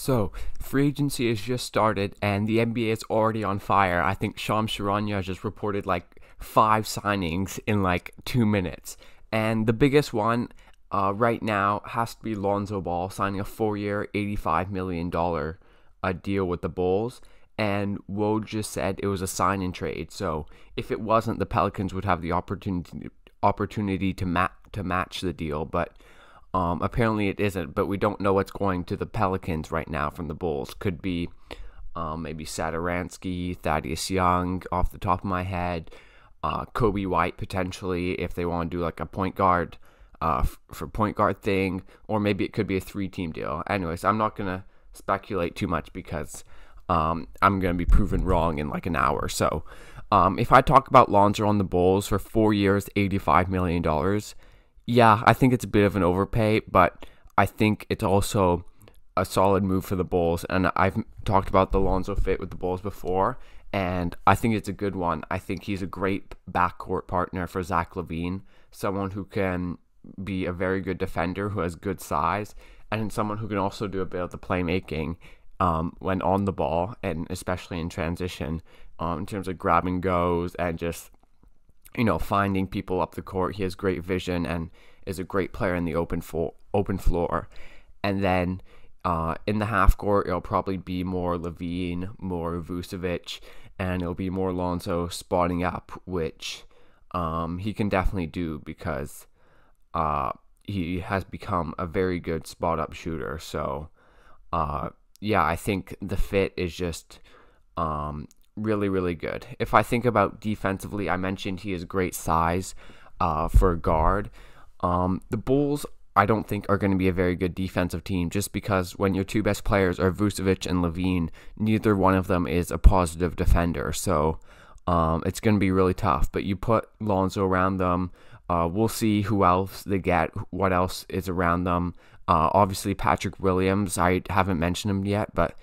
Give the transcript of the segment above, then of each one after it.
So, free agency has just started and the NBA is already on fire. I think Shams Charania just reported like 5 signings in like 2 minutes. And the biggest one right now has to be Lonzo Ball signing a 4-year, $85 million deal with the Bulls. And Woj just said it was a sign and trade. So, if it wasn't, the Pelicans would have the opportunity to match the deal. But apparently it isn't, but we don't know what's going to the Pelicans right now from the Bulls. Could be maybe Satoransky, Thaddeus Young off the top of my head, Kobe White potentially if they want to do like a point guard for point guard thing, or maybe it could be a 3-team deal. Anyways, I'm not going to speculate too much because I'm going to be proven wrong in like an hour. So if I talk about Lonzo on the Bulls for 4 years, $85 million, yeah, I think it's a bit of an overpay, but I think it's also a solid move for the Bulls. And I've talked about the Lonzo fit with the Bulls before, and I think it's a good one. I think he's a great backcourt partner for Zach LaVine, someone who can be a very good defender, who has good size, and someone who can also do a bit of the playmaking when on the ball, and especially in transition, in terms of grabbing goes and just finding people up the court. He has great vision and is a great player in the open floor. And then in the half court, it'll probably be more LaVine, more Vucevic, and it'll be more Lonzo spotting up, which he can definitely do because he has become a very good spot up shooter. So yeah, I think the fit is just really, really good. If I think about defensively, I mentioned he has great size for a guard. The Bulls, I don't think, are going to be a very good defensive team just because when your two best players are Vucevic and LaVine, neither one of them is a positive defender. So it's going to be really tough. But you put Lonzo around them. We'll see who else they get, what else is around them. Obviously, Patrick Williams, I haven't mentioned him yet, but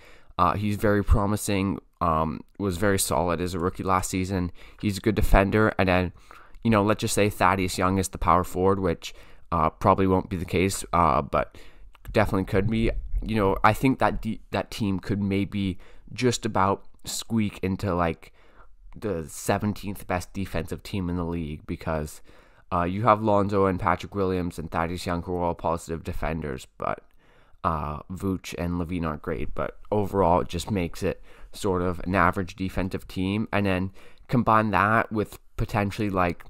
he's very promising. Was very solid as a rookie last season. He's a good defender. And then, let's just say Thaddeus Young is the power forward, which probably won't be the case, but definitely could be. I think that team could maybe just about squeak into like the 17th best defensive team in the league because you have Lonzo and Patrick Williams and Thaddeus Young who are all positive defenders, but Vooch and LaVine aren't great. But overall, it just makes it sort of an average defensive team. And then combine that with potentially like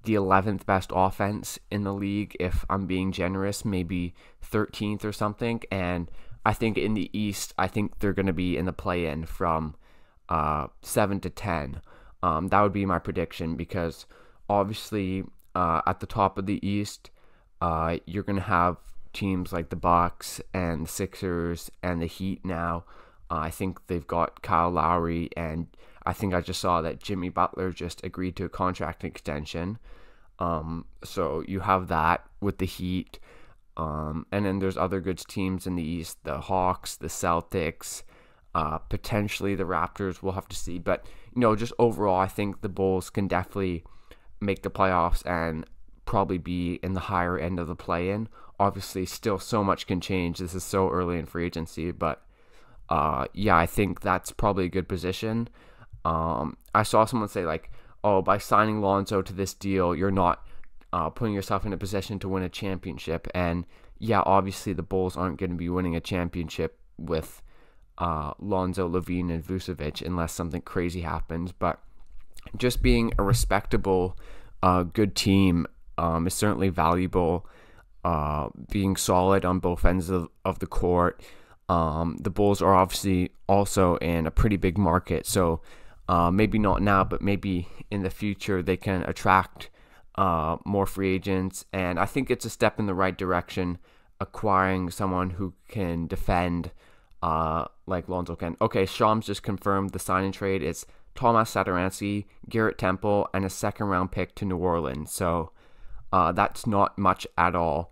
the 11th best offense in the league, if I'm being generous, maybe 13th or something. And I think in the East, I think they're going to be in the play-in from 7 to 10. That would be my prediction because obviously at the top of the East, you're going to have teams like the Bucks and the Sixers and the Heat now. I think they've got Kyle Lowry, and I think I just saw that Jimmy Butler just agreed to a contract extension. So you have that with the Heat. And then there's other good teams in the East, the Hawks, the Celtics, potentially the Raptors. We'll have to see. But, just overall, I think the Bulls can definitely make the playoffs and probably be in the higher end of the play-in. Obviously, still so much can change. This is so early in free agency, but yeah, I think that's probably a good position. I saw someone say like, oh, by signing Lonzo to this deal, you're not putting yourself in a position to win a championship. And yeah, obviously the Bulls aren't going to be winning a championship with Lonzo, LaVine, and Vucevic unless something crazy happens. But just being a respectable, good team is certainly valuable. Being solid on both ends of the court. The Bulls are obviously also in a pretty big market, so maybe not now, but maybe in the future they can attract more free agents. And I think it's a step in the right direction, acquiring someone who can defend like Lonzo can. Okay, Shams just confirmed the sign and trade is Thomas Satoransky, Garrett Temple, and a second-round pick to New Orleans. So that's not much at all.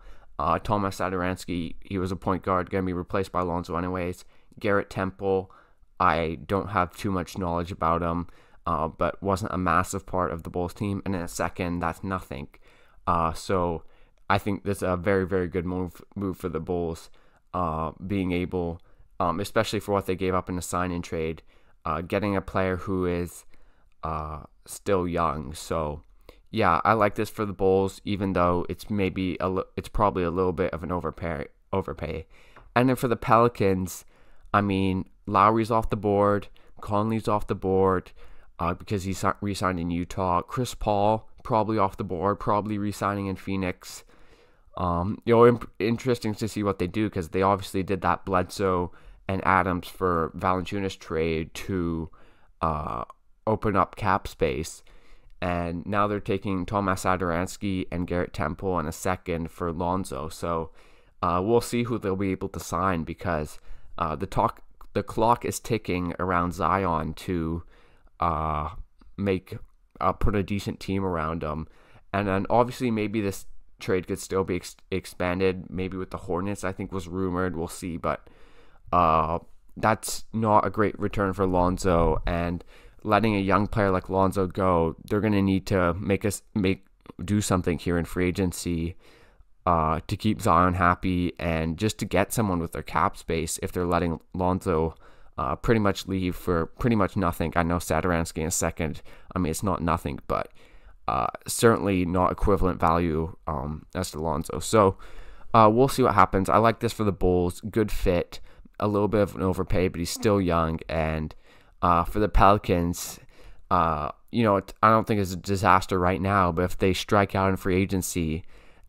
Thomas Satoransky, he was a point guard, going to be replaced by Lonzo anyways. Garrett Temple, I don't have too much knowledge about him, but wasn't a massive part of the Bulls team. And in a second, that's nothing. So I think this is a very, very good move for the Bulls, being able especially for what they gave up in a sign-in trade. Getting a player who is still young. So yeah, I like this for the Bulls, even though it's probably a little bit of an overpay. And then for the Pelicans, I mean, Lowry's off the board, Conley's off the board because he's re-signed in Utah. Chris Paul probably off the board, probably re-signing in Phoenix. Interesting to see what they do, because they obviously did that Bledsoe and Adams for Valanciunas trade to open up cap space, and now they're taking Tomas Satoransky and Garrett Temple and a second for Lonzo. So we'll see who they'll be able to sign, because the clock is ticking around Zion to put a decent team around him. And then obviously maybe this trade could still be expanded, maybe with the Hornets, I think was rumored. We'll see, but that's not a great return for Lonzo, and letting a young player like Lonzo go, they're going to need to do something here in free agency to keep Zion happy, and just to get someone with their cap space if they're letting Lonzo pretty much leave for pretty much nothing. I know Satoransky in a second, I mean, it's not nothing, but certainly not equivalent value as to Lonzo. So we'll see what happens. I like this for the Bulls. Good fit. A little bit of an overpay, but he's still young. And for the Pelicans, I don't think it's a disaster right now, but if they strike out in free agency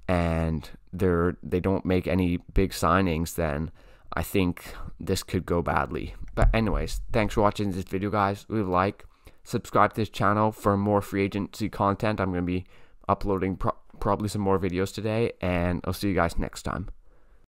and they don't make any big signings, then I think this could go badly. But anyways, thanks for watching this video, guys. Leave a like, subscribe to this channel for more free agency content. I'm going to be uploading probably some more videos today, and I'll see you guys next time.